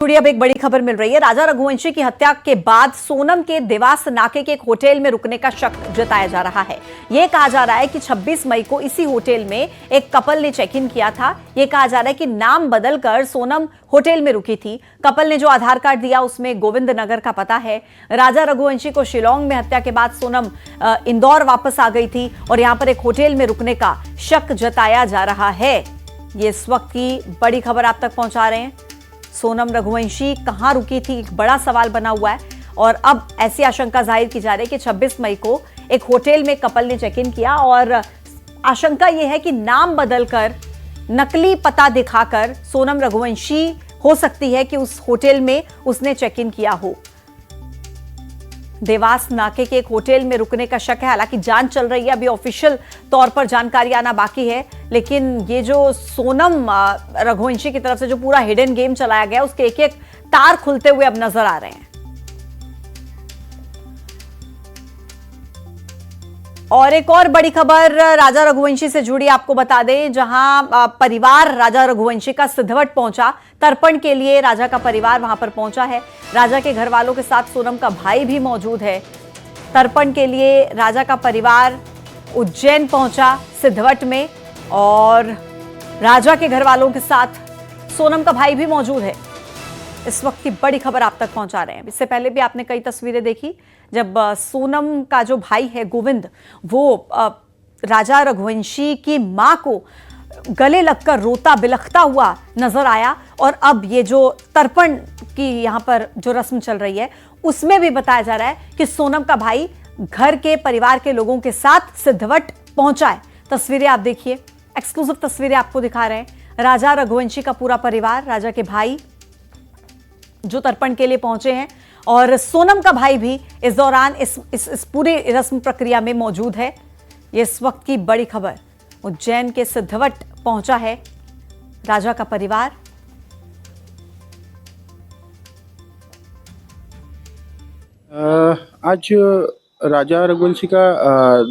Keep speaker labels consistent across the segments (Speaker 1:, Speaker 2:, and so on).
Speaker 1: जुड़ी अब एक बड़ी खबर मिल रही है। राजा रघुवंशी की हत्या के बाद सोनम के देवास नाके के एक होटल में रुकने का शक जताया जा रहा है। यह कहा जा रहा है कि 26 मई को इसी होटल में एक कपल ने चेक इन किया था। यह कहा जा रहा है कि नाम बदलकर सोनम होटल में रुकी थी। कपल ने जो आधार कार्ड दिया उसमें गोविंद नगर का पता है। राजा रघुवंशी को शिलांग में हत्या के बाद सोनम इंदौर वापस आ गई थी और यहां पर एक होटल में रुकने का शक जताया जा रहा है। ये इस वक्त की बड़ी खबर आप तक पहुंचा रहे हैं। सोनम रघुवंशी कहां रुकी थी, एक बड़ा सवाल बना हुआ है और अब ऐसी आशंका जाहिर की जा रही है कि 26 मई को एक होटल में कपल ने चेक इन किया और आशंका यह है कि नाम बदलकर नकली पता दिखाकर सोनम रघुवंशी हो सकती है कि उस होटल में उसने चेक इन किया हो। देवास नाके के एक होटल में रुकने का शक है। हालांकि जांच चल रही है, अभी ऑफिशियल तौर पर जानकारी आना बाकी है, लेकिन ये जो सोनम रघुवंशी की तरफ से जो पूरा हिडन गेम चलाया गया उसके एक एक तार खुलते हुए अब नजर आ रहे हैं। और एक और बड़ी खबर राजा रघुवंशी से जुड़ी आपको बता दें, जहां परिवार राजा रघुवंशी का सिद्धवट पहुंचा। तर्पण के लिए राजा का परिवार वहां पर पहुंचा है। राजा के घर वालों के साथ सोनम का भाई भी मौजूद है। तर्पण के लिए राजा का परिवार उज्जैन पहुंचा सिद्धवट में और राजा के घर वालों के साथ सोनम का भाई भी मौजूद है। इस वक्त की बड़ी खबर आप तक पहुंचा रहे हैं। इससे पहले भी आपने कई तस्वीरें देखी जब सोनम का जो भाई है गोविंद, वो राजा रघुवंशी की मां को गले लगकर रोता बिलखता हुआ नजर आया। और अब ये जो तर्पण की यहां पर जो रस्म चल रही है उसमें भी बताया जा रहा है कि सोनम का भाई घर के परिवार के लोगों के साथ सिद्धवट पहुंचा है। तस्वीरें आप देखिए, एक्सक्लूसिव तस्वीरें आपको दिखा रहे हैं। राजा रघुवंशी का पूरा परिवार, राजा के भाई जो तर्पण के लिए पहुंचे हैं और सोनम का भाई भी इस दौरान इस पूरी रस्म प्रक्रिया में मौजूद है। ये इस वक्त की बड़ी खबर। उज्जैन के सिद्धवट पहुंचा है राजा का परिवार।
Speaker 2: आज राजा रघुवंशी का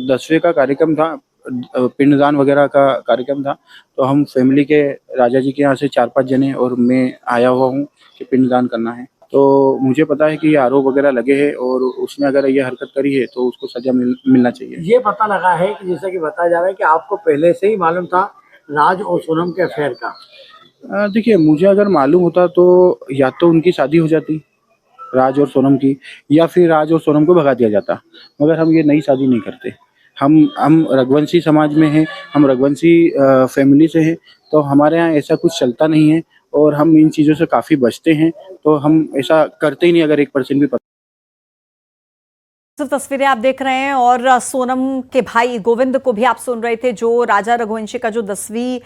Speaker 2: 10वें का कार्यक्रम था, पिंडदान वगैरह का कार्यक्रम था। तो हम फैमिली के राजा जी के यहाँ से 4-5 जने और मैं आया हुआ हूँ कि पिंडदान करना है। तो मुझे पता है कि ये आरोप वगैरह लगे हैं और उसने अगर ये हरकत करी है तो उसको सजा मिलना चाहिए।
Speaker 3: ये पता लगा है कि जैसा कि बताया जा रहा है कि आपको पहले से ही मालूम था राज और सोनम के अफेयर का।
Speaker 2: देखिए, मुझे अगर मालूम होता तो या तो उनकी शादी हो जाती राज और सोनम की, या फिर राज और सोनम को भगा दिया जाता। मगर हम ये नई शादी नहीं करते। हम रघुवंशी समाज में हैं, हम रघुवंशी फैमिली से हैं, तो हमारे यहाँ ऐसा कुछ चलता नहीं है और हम इन चीज़ों से काफ़ी बचते हैं। तो हम ऐसा करते ही नहीं अगर 1% भी पता।
Speaker 1: तस्वीरें आप देख रहे हैं और सोनम के भाई गोविंद को भी आप सुन रहे थे, जो राजा रघुवंशी का जो 10वीं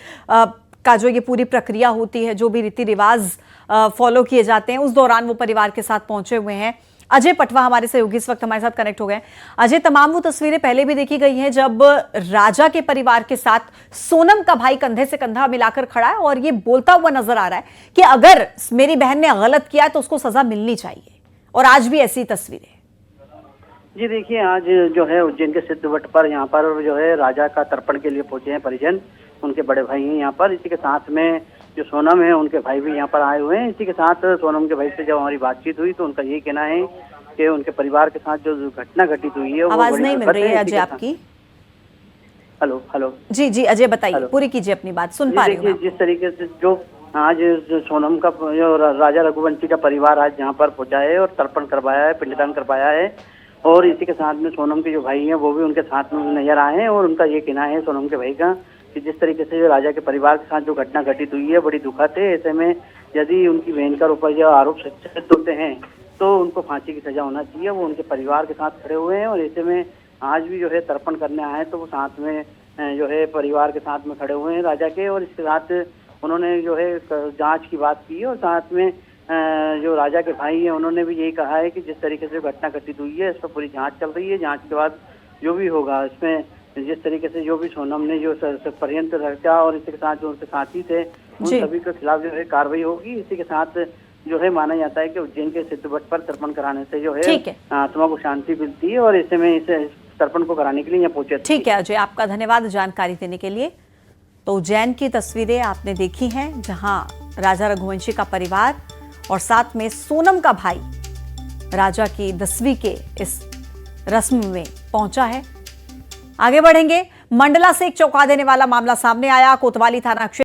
Speaker 1: का जो ये पूरी प्रक्रिया होती है, जो भी रीति रिवाज फॉलो किए जाते हैं, उस दौरान वो परिवार के साथ पहुंचे हुए हैं। अजय पटवा हमारे सहयोगी इस वक्त हमारे साथ कनेक्ट हो गए। अजय, तमाम वो तस्वीरें पहले भी देखी गई हैं जब राजा के परिवार के साथ सोनम का भाई कंधे से कंधा मिलाकर खड़ा है और ये बोलता हुआ नजर आ रहा है कि अगर मेरी बहन ने गलत किया है तो उसको सजा मिलनी चाहिए, और आज भी ऐसी तस्वीरें।
Speaker 4: जी देखिए, आज जो है उज्जैन के सिद्धवट पर यहाँ पर जो है राजा का तर्पण के लिए पहुंचे हैं परिजन, उनके बड़े भाई हैं यहाँ पर। इसी के साथ में जो सोनम है उनके भाई भी यहाँ पर आए हुए हैं। इसी के साथ सोनम के भाई से जब हमारी बातचीत हुई तो उनका यही कहना है कि उनके परिवार के साथ जो घटना घटित हुई है,
Speaker 1: आवाज नहीं मिल रही है अजय आपकी।
Speaker 4: हेलो
Speaker 1: जी जी अजय, बताइए, पूरी कीजिए अपनी बात, सुन पा रही हूँ।
Speaker 4: जिस तरीके से जो आज सोनम का जो राजा रघुवंशी का परिवार आज यहाँ पर पहुंचा है और तर्पण करवाया है, पिंडदान करवाया है, और इसी के साथ में सोनम के जो भाई हैं वो भी उनके साथ में नजर आए हैं। और उनका ये कहना है सोनम के भाई का कि जिस तरीके से जो राजा के परिवार के साथ जो घटना घटित हुई है बड़ी दुखद है। ऐसे में यदि उनकी बहन का ऊपर जो आरोप सत्य होते हैं तो उनको फांसी की सजा होना चाहिए। वो उनके परिवार के साथ खड़े हुए हैं और ऐसे में आज भी जो है तर्पण करने आए तो वो साथ में जो है परिवार के साथ में खड़े हुए हैं राजा के। और इसके साथ उन्होंने जो है जाँच की बात की है और साथ में जो राजा के भाई हैं उन्होंने भी यही कहा है कि जिस तरीके से घटना घटित हुई है इस पर पूरी जांच चल रही है। जांच के बाद जो भी होगा इसमें जिस तरीके से जो भी सोनम ने जो षड्यंत्र रचा और इसके साथ जो उनके साथी थे उन सभी के खिलाफ जो है कार्रवाई होगी। इसी के साथ जो है माना जाता है कि उज्जैन के सिद्धवट पर तर्पण कराने से जो है आत्मा को शांति मिलती है और ऐसे में इस तर्पण को कराने के लिए यहाँ पहुंचे।
Speaker 1: ठीक है अजय, आपका धन्यवाद जानकारी देने के लिए। तो उज्जैन की तस्वीरें आपने देखी हैं, जहां राजा रघुवंशी का परिवार और साथ में सोनम का भाई राजा की 10वीं के इस रस्म में पहुंचा है। आगे बढ़ेंगे। मंडला से एक चौंका देने वाला मामला सामने आया। कोतवाली थाना क्षेत्र